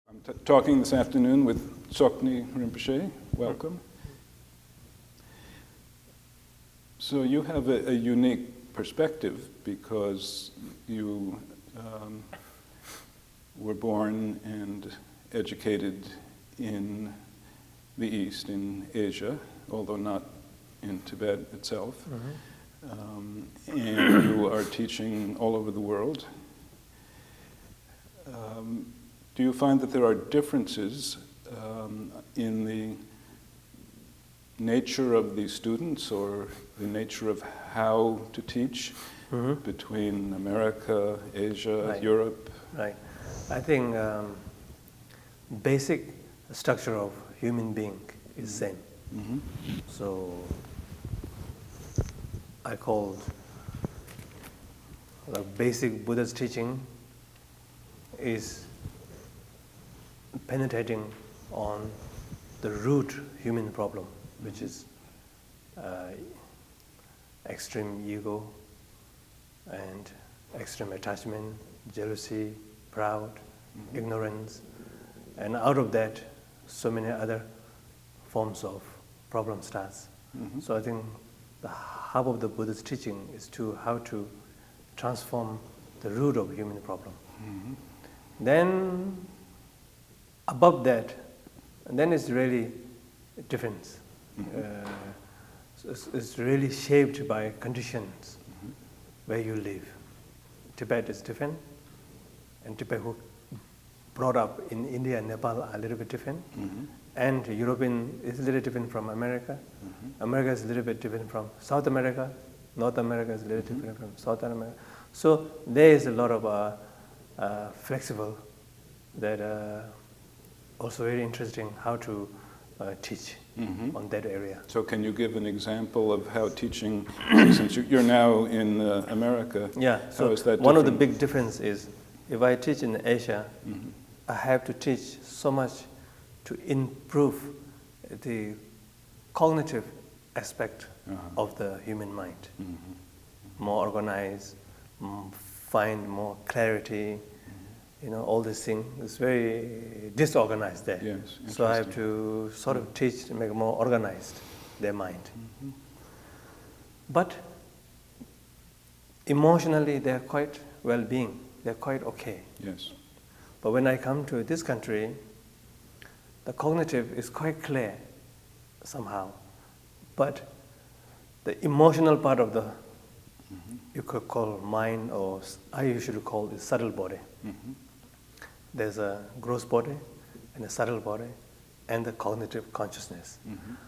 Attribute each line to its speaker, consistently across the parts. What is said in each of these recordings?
Speaker 1: I'm talking this afternoon with Tsoknyi Rinpoche. Welcome. So you have a unique perspective because you were born and educated in the East, in Asia, although not in Tibet itself. And you are teaching all over the world. Do you find that there are differences in the nature of the students or the nature of how to teach between America, Asia,
Speaker 2: Right.
Speaker 1: Europe?
Speaker 2: Right. I think basic structure of human being is same. So I called the basic Buddha's teaching is penetrating on the root human problem, which is extreme ego and extreme attachment, jealousy, proud, ignorance, and out of that, so many other forms of problem starts. So I think the hub of the Buddha's teaching is to how to transform the root of human problem. Then above that, then it's really different. It's really shaped by conditions where you live. Tibet is different, and Tibet who brought up in India and Nepal are a little bit different. And European is a little different from America. America is a little bit different from South America. North America is a little different from South America. So there is a lot of flexible that also very interesting how to teach on that area.
Speaker 1: So can you give an example of how teaching, since you're now in America,
Speaker 2: Yeah,
Speaker 1: how
Speaker 2: so
Speaker 1: is that
Speaker 2: one of the
Speaker 1: different?
Speaker 2: big difference is if I teach in Asia, I have to teach so much to improve the cognitive aspect of the human mind. More organized, find more clarity, all these things. It's very disorganized there.
Speaker 1: Yes,
Speaker 2: So I have to sort of teach to make more organized their mind. But emotionally, they're quite well-being. They're quite okay.
Speaker 1: Yes.
Speaker 2: But when I come to this country, the cognitive is quite clear somehow. But the emotional part of the, you could call mind, or I usually call it subtle body. There's a gross body and a subtle body and the cognitive consciousness.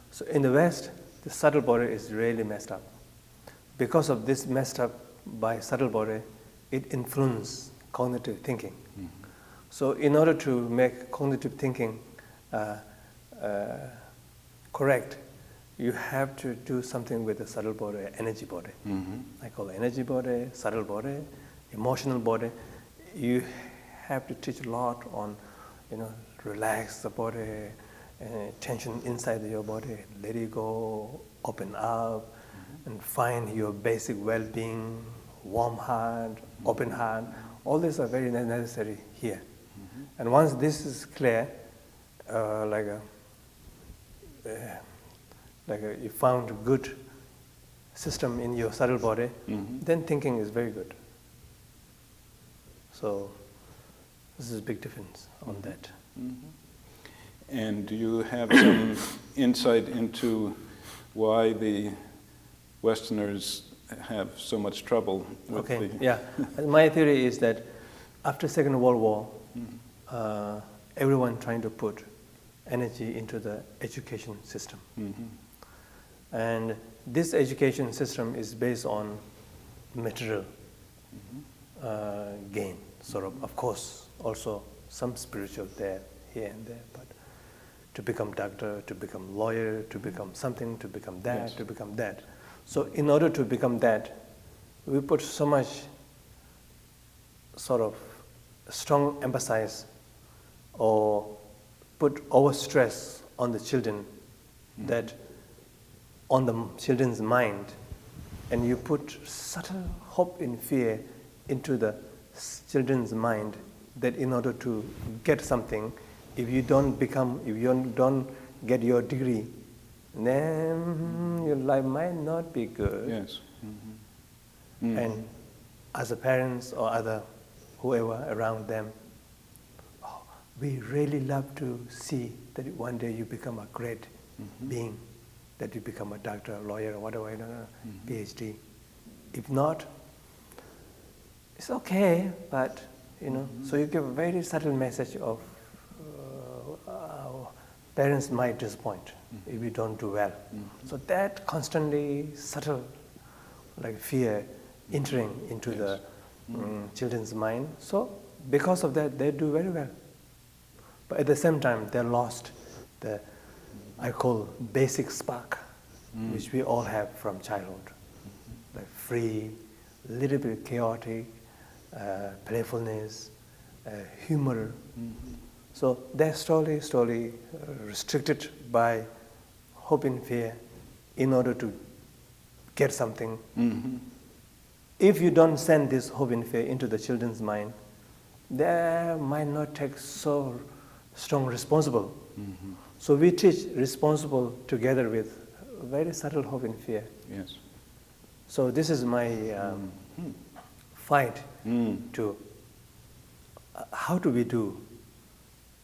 Speaker 2: So in the West, the subtle body is really messed up. Because of this messed up by subtle body, it influences cognitive thinking. So in order to make cognitive thinking correct, you have to do something with the subtle body, energy body. I call it energy body, subtle body, emotional body. You have to teach a lot on, relax the body, tension inside your body, let it go, open up, and find your basic well-being, warm heart, open heart. All these are very necessary here. And once this is clear, you found a good system in your subtle body, then thinking is very good. So this is a big difference on that.
Speaker 1: And do you have some insight into why the Westerners have so much trouble with
Speaker 2: My theory is that after Second World War, everyone trying to put energy into the education system. And this education system is based on material gain, sort of course, also some spiritual there, here and there, but to become doctor, to become lawyer, to become something, to become that, to become that. So in order to become that, we put so much sort of strong emphasis or put over stress on the children that on the children's mind, and you put subtle hope and fear into the children's mind that in order to get something, if you don't get your degree, then your life might not be good.
Speaker 1: Yes.
Speaker 2: And as a parents or other whoever around them, we really love to see that one day you become a great being, that you become a doctor, a lawyer, or whatever, I don't know, PhD. If not, it's okay, but so you give a very subtle message of our parents might disappoint if you don't do well. So that constantly subtle, like fear, entering into the children's mind. So because of that, they do very well. But at the same time, they lost the, I call, basic spark, which we all have from childhood. Like free, little bit chaotic, playfulness, humor. So they're slowly restricted by hope and fear in order to get something. If you don't send this hope and fear into the children's mind, they might not take so strong responsible. So we teach responsible together with very subtle hope and fear.
Speaker 1: Yes.
Speaker 2: So this is my fight to how do we do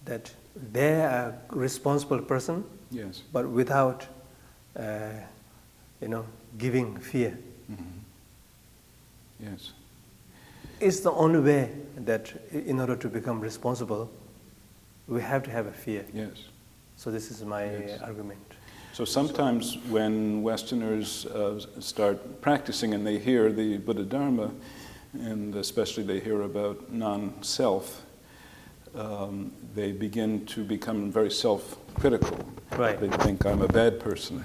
Speaker 2: that they are a responsible person,
Speaker 1: Yes.
Speaker 2: but without giving fear.
Speaker 1: Yes.
Speaker 2: It's the only way that in order to become responsible, we have to have a fear.
Speaker 1: Yes.
Speaker 2: So this is my argument.
Speaker 1: So sometimes when Westerners start practicing and they hear the Buddha Dharma, and especially they hear about non-self, they begin to become very self-critical.
Speaker 2: Right.
Speaker 1: They think I'm a bad person.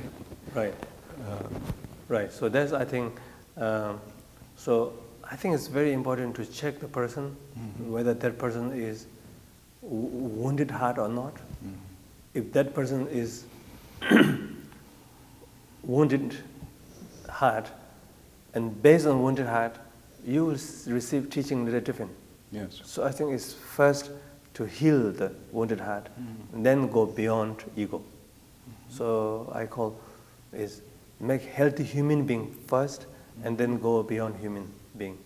Speaker 2: Right. Right. So that's, I think, I think it's very important to check the person, whether that person is wounded heart or not. If that person is wounded heart, and based on wounded heart, you will receive teaching little different.
Speaker 1: Yes.
Speaker 2: So I think it's first to heal the wounded heart, and then go beyond ego. So I call is make healthy human being first, and then go beyond human being.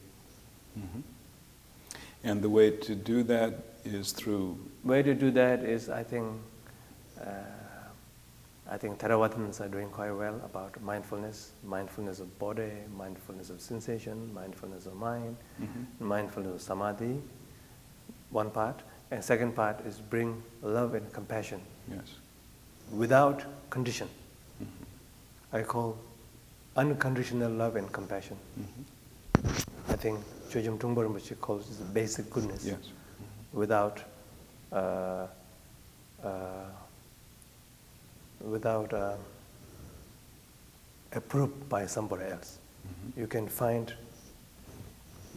Speaker 1: And the way to do that is through.
Speaker 2: Way to do that is, I think Theravadins are doing quite well about mindfulness of body, mindfulness of sensation, mindfulness of mind, mindfulness of samadhi, one part. And second part is bring love and compassion.
Speaker 1: Yes.
Speaker 2: Without condition. I call unconditional love and compassion. I think Chögyam Trungpa Rinpoche calls this basic goodness.
Speaker 1: Yes.
Speaker 2: Without approved by somebody else. You can find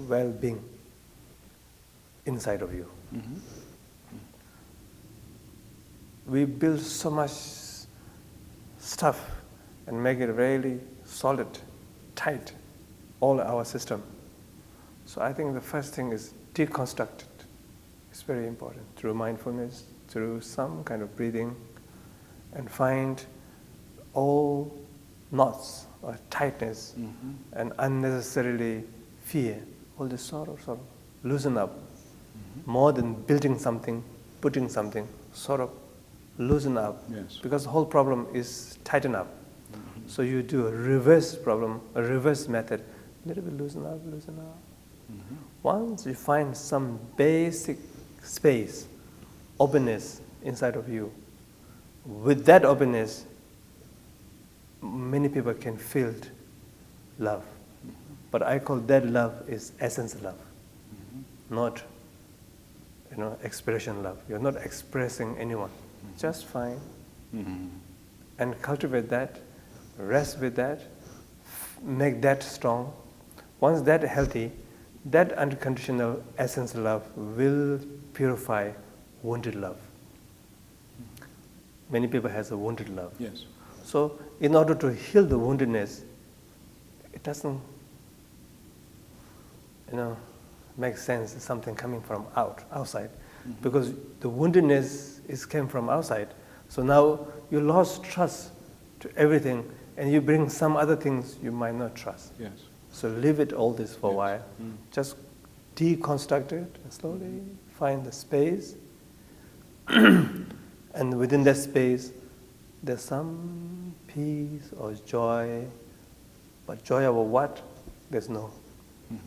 Speaker 2: well-being inside of you. We build so much stuff and make it really solid, tight, all our system. So I think the first thing is deconstruct it. It's very important through mindfulness, through some kind of breathing, and find all knots or tightness and unnecessarily fear, all this sort of loosen up. More than building something, putting something, sort of loosen up.
Speaker 1: Yes.
Speaker 2: Because the whole problem is tighten up. So you do a reverse problem, a reverse method, a little bit loosen up. Once you find some basic space, openness inside of you, with that openness, many people can feel love. But I call that love is essence love, not expression love. You're not expressing anyone, just fine. And cultivate that, rest with that, make that strong. Once that healthy, that unconditional essence love will purify wounded love. Many people has a wounded love.
Speaker 1: Yes.
Speaker 2: So in order to heal the woundedness, it doesn't make sense, something coming from outside. because the woundedness came from outside. So now you lost trust to everything, and you bring some other things you might not trust.
Speaker 1: Yes.
Speaker 2: So leave it all this for a
Speaker 1: Yes.
Speaker 2: while. Just deconstruct it and slowly find the space. And within that space, there's some peace or joy. But joy over what? There's no.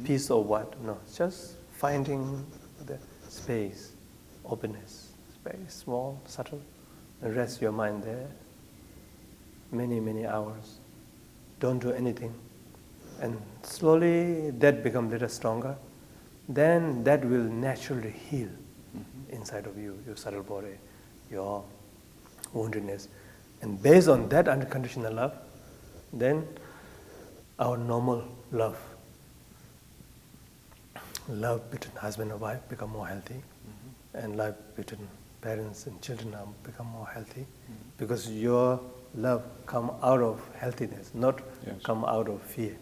Speaker 2: Peace or what? No. Just finding the space, openness. Very small, subtle. And rest your mind there. Many, many hours. Don't do anything. And slowly that becomes a little stronger. Then that will naturally heal inside of you, your subtle body, your woundedness. And based on that unconditional love, then our normal love between husband and wife become more healthy, and love between parents and children become more healthy, because your love come out of healthiness, not come out of fear.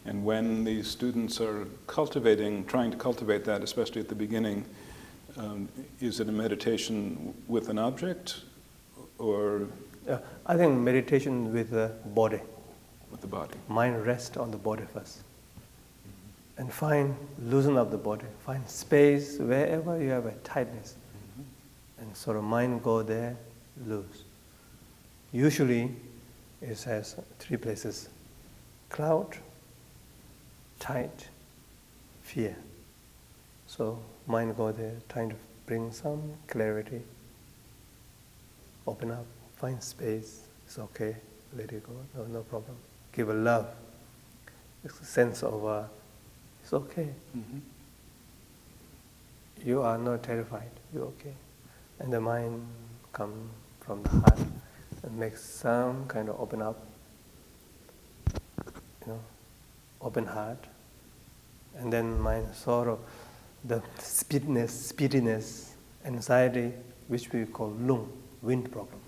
Speaker 1: And when the students are trying to cultivate that, especially at the beginning, is it a meditation with an object, or
Speaker 2: I think meditation with the body.
Speaker 1: with the body?
Speaker 2: Mind rest on the body first. And loosen up the body. Find space wherever you have a tightness. And sort of mind go there, loose. Usually it has three places: cloud, tight, fear. So mind go there, trying to bring some clarity. Open up, find space. It's okay, let it go, no problem. Give a love, it's a sense of it's okay. You are not terrified, you're okay. And the mind comes from the heart and makes some kind of open up, open heart. And then mind sort of the speediness, anxiety, which we call lung, wind problem.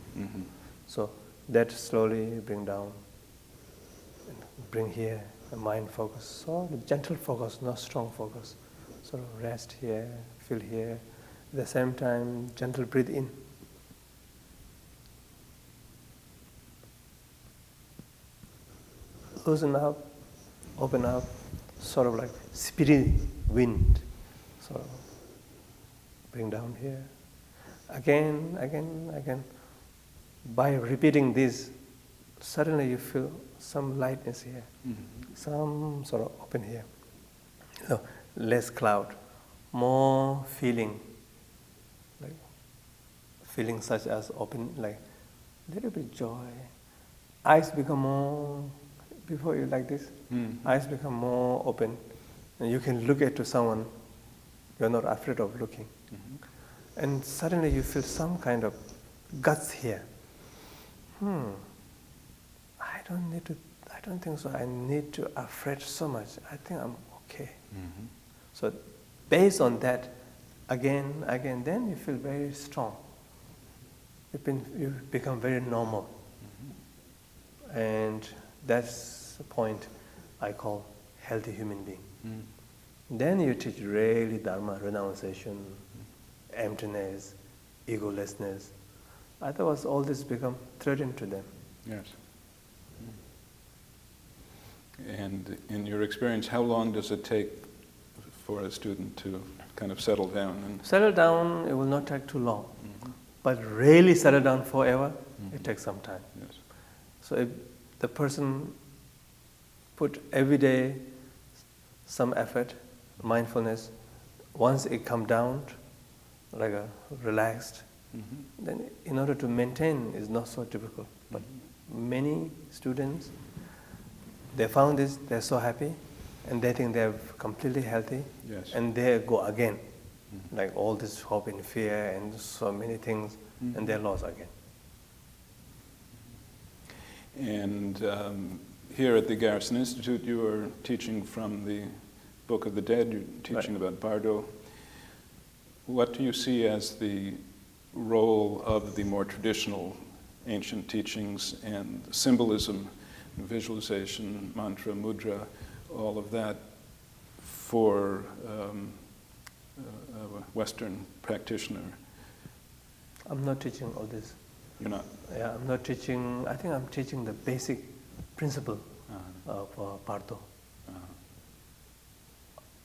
Speaker 2: So that slowly bring down, and bring here a mind focus, so gentle focus, not strong focus. Sort of rest here, feel here. At the same time, gentle breathe in. Loosen up, open up, sort of like speedy wind. So bring down here. Again. By repeating this, suddenly you feel some lightness here, some sort of open here. So less cloud, more feeling, like feeling such as open, like little bit joy. Eyes become more, before you like this, eyes become more open, and you can look at to someone. You're not afraid of looking, and suddenly you feel some kind of guts here. I don't think so. I need to afraid so much. I think I'm okay. So based on that, again, then you feel very strong. You become very normal. And that's the point I call healthy human being. Then you teach really Dharma, renunciation, emptiness, egolessness. Otherwise, all this become threatened to them.
Speaker 1: Yes. And in your experience, how long does it take for a student to kind of settle down?
Speaker 2: Settle down, it will not take too long. But really settle down forever, it takes some time.
Speaker 1: Yes.
Speaker 2: So if the person put every day some effort, mindfulness, once it come down, like a relaxed, then in order to maintain is not so difficult. But many students, they found this, they're so happy, and they think they're completely healthy, and they go again, like all this hope and fear and so many things, and they're lost again.
Speaker 1: And here at the Garrison Institute, you are teaching from the Book of the Dead, you're teaching about Bardo. What do you see as the role of the more traditional ancient teachings and symbolism, visualization, mantra, mudra, all of that for Western practitioner?
Speaker 2: I'm not teaching all this.
Speaker 1: You're not?
Speaker 2: Yeah, I'm not teaching. I think I'm teaching the basic principle
Speaker 1: Uh-huh.
Speaker 2: of Bardo.
Speaker 1: Uh-huh.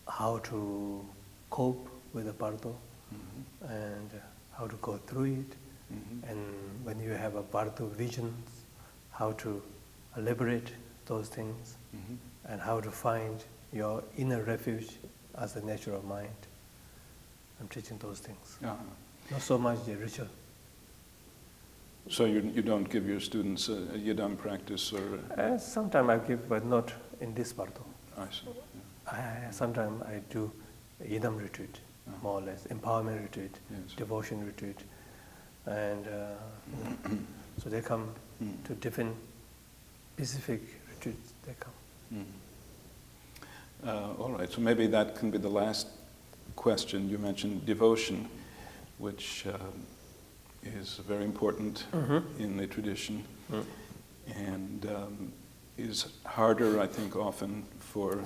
Speaker 2: How to cope with the Bardo
Speaker 1: Mhm.
Speaker 2: and how to go through it.
Speaker 1: Mhm.
Speaker 2: And when you have a Bardo visions, how to liberate those things
Speaker 1: Mhm.
Speaker 2: and how to find your inner refuge as the nature of mind. I'm teaching those things.
Speaker 1: Uh-huh.
Speaker 2: Not so much the ritual.
Speaker 1: So you don't give your students a yidam practice or?
Speaker 2: Sometimes I give, but not in this Bardo.
Speaker 1: I see. Yeah.
Speaker 2: Sometimes I do Yidam retreat, more or less, empowerment retreat,
Speaker 1: Yes.
Speaker 2: devotion retreat. And so they come to different specific retreats, they come.
Speaker 1: All right, so maybe that can be the last question. You mentioned devotion, which is very important in the tradition, and is harder, I think, often for,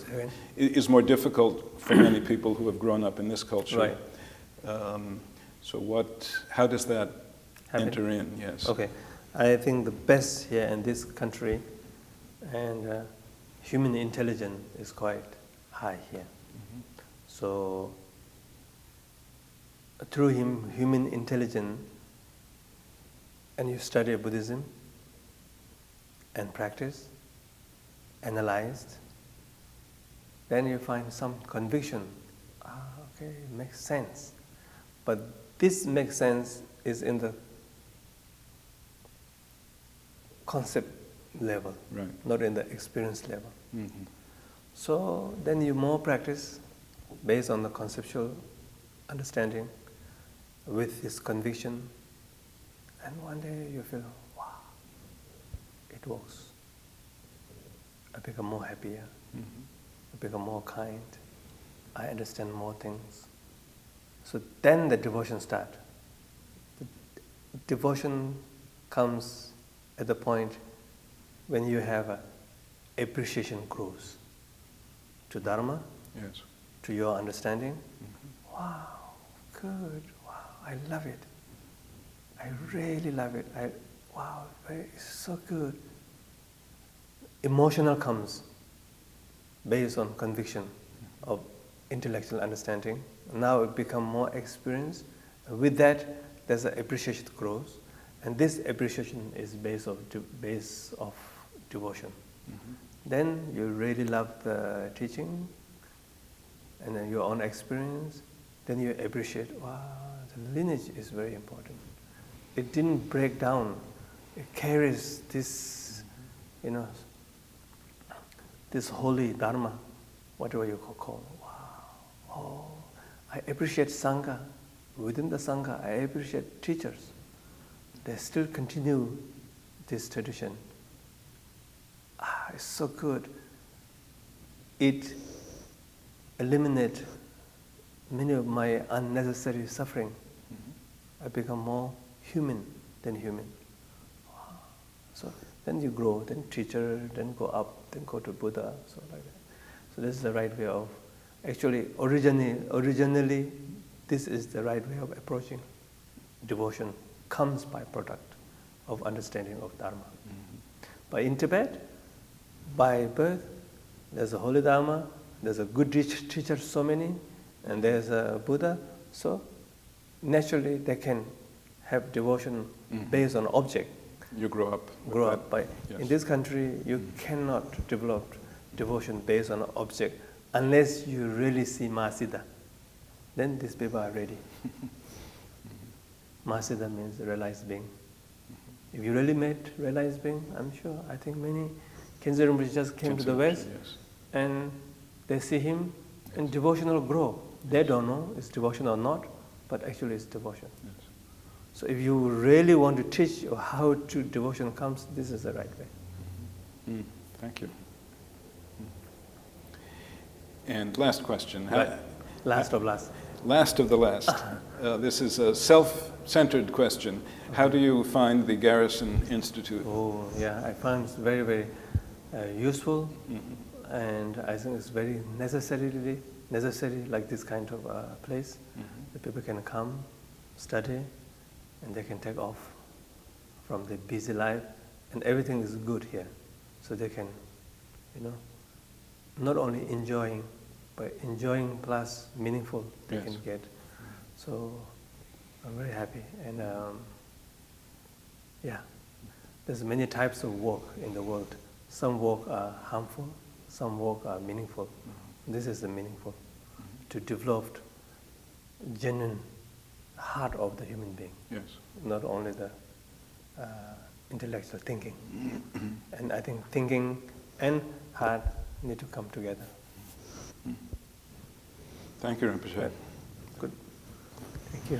Speaker 1: is more difficult for many people who have grown up in this culture.
Speaker 2: Right.
Speaker 1: So how does that
Speaker 2: Happen?
Speaker 1: enter in? Yes.
Speaker 2: Okay, I think the best here in this country and human intelligence is quite high here. So through human intelligence, and you study Buddhism and practice, analyzed, then you find some conviction. Okay, it makes sense. But this makes sense is in the concept level,
Speaker 1: Right.
Speaker 2: not in the experience level.
Speaker 1: Mhm.
Speaker 2: So then you more practice based on the conceptual understanding with this conviction, and one day you feel, wow, it works. I become more happier, I become more kind, I understand more things. So then the devotion starts. The devotion comes at the point when you have a appreciation grows to Dharma,
Speaker 1: Yes.
Speaker 2: to your understanding. Wow, good, wow, I love it. I really love it. Wow, it's so good. Emotional comes based on conviction of intellectual understanding. Now it becomes more experience. With that, there's an appreciation grows, and this appreciation is base of devotion. Then you really love the teaching, and then your own experience. Then you appreciate, wow, the lineage is very important. It didn't break down. It carries this, this holy Dharma, whatever you call it. Wow. Oh, I appreciate Sangha. Within the Sangha, I appreciate teachers. They still continue this tradition. It's so good. It eliminates many of my unnecessary suffering. I become more human than human. Wow. So then you grow, then teacher, then go up, then go to Buddha, so like that. So this is the right way of, actually, originally, this is the right way of approaching devotion. Comes by product of understanding of Dharma. But in Tibet, by birth, there's a holy Dharma, there's a good teacher, so many, and there's a Buddha, so naturally they can have devotion based on object.
Speaker 1: You grow up.
Speaker 2: By.
Speaker 1: Yes.
Speaker 2: In this country, you cannot develop devotion based on object unless you really see Mahasiddha. Then these people are ready. Mahasiddha means realized being. If you really met realized being, I'm sure, I think many Khyentse Rinpoche just came to the West,
Speaker 1: yes.
Speaker 2: and they see him, and devotion will grow. They don't know it's devotion or not, but actually it's devotion.
Speaker 1: Yes.
Speaker 2: So if you really want to teach how to devotion comes, this is the right way.
Speaker 1: Thank you. And last question.
Speaker 2: Last of last.
Speaker 1: Last of the last. This is a self-centered question. How do you find the Garrison Institute?
Speaker 2: Oh, yeah, I find it very, very useful, and I think it's very necessary, like this kind of place. The people can come, study, and they can take off from the busy life, and everything is good here. So they can, not only enjoying, but enjoying plus meaningful they
Speaker 1: Yes.
Speaker 2: can get. So I'm very happy. And there's many types of work in the world. Some work are harmful, some work are meaningful. This is the meaningful, to develop genuine heart of the human being,
Speaker 1: Yes.
Speaker 2: not only the intellectual thinking. And I think thinking and heart need to come together.
Speaker 1: Thank you, Rinpoche.
Speaker 2: Good. Thank you.